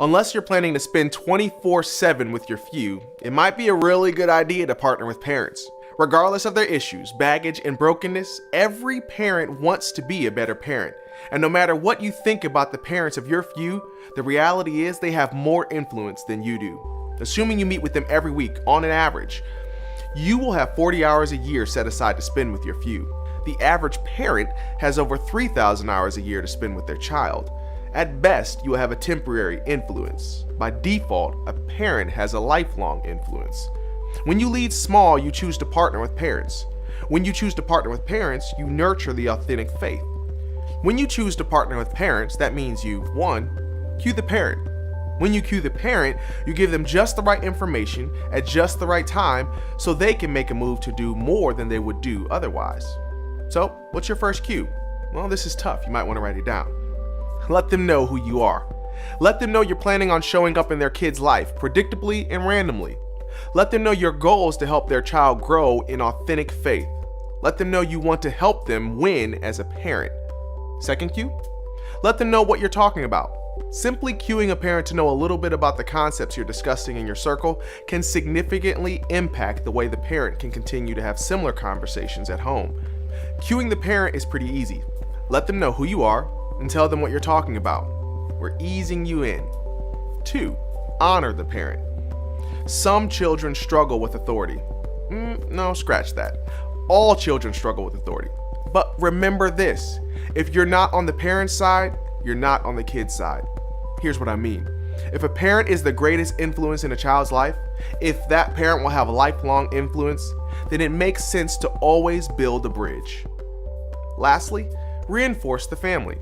Unless you're planning to spend 24/7 with your few, it might be a really good idea to partner with parents. Regardless of their issues, baggage, and brokenness, every parent wants to be a better parent. And no matter what you think about the parents of your few, the reality is they have more influence than you do. Assuming you meet with them every week, on an average, you will have 40 hours a year set aside to spend with your few. The average parent has over 3,000 hours a year to spend with their child. At best, you will have a temporary influence. By default, a parent has a lifelong influence. When you lead small, you choose to partner with parents. When you choose to partner with parents, you nurture the authentic faith. When you choose to partner with parents, that means you, 1, cue the parent. When you cue the parent, you give them just the right information at just the right time so they can make a move to do more than they would do otherwise. So, what's your first cue? Well, this is tough. You might want to write it down. Let them know who you are. Let them know you're planning on showing up in their kid's life, predictably and randomly. Let them know your goal is to help their child grow in authentic faith. Let them know you want to help them win as a parent. Second cue, let them know what you're talking about. Simply cueing a parent to know a little bit about the concepts you're discussing in your circle can significantly impact the way the parent can continue to have similar conversations at home. Cueing the parent is pretty easy. Let them know who you are and tell them what you're talking about. We're easing you in. 2, honor the parent. Some children struggle with authority. No, scratch that. All children struggle with authority. But remember this, if you're not on the parent's side, you're not on the kid's side. Here's what I mean. If a parent is the greatest influence in a child's life, if that parent will have a lifelong influence, then it makes sense to always build a bridge. Lastly, reinforce the family.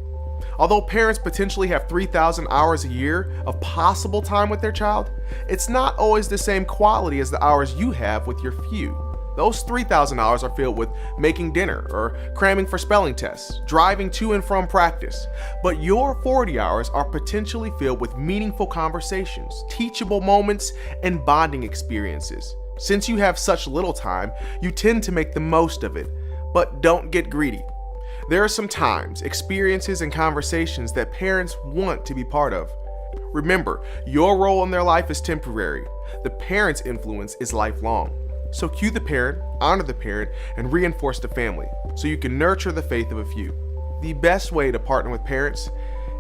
Although parents potentially have 3,000 hours a year of possible time with their child, it's not always the same quality as the hours you have with your few. Those 3,000 hours are filled with making dinner or cramming for spelling tests, driving to and from practice. But your 40 hours are potentially filled with meaningful conversations, teachable moments, and bonding experiences. Since you have such little time, you tend to make the most of it. But don't get greedy. There are some times, experiences, and conversations that parents want to be part of. Remember, your role in their life is temporary. The parent's influence is lifelong. So cue the parent, honor the parent, and reinforce the family so you can nurture the faith of a few. The best way to partner with parents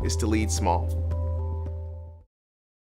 is to lead small.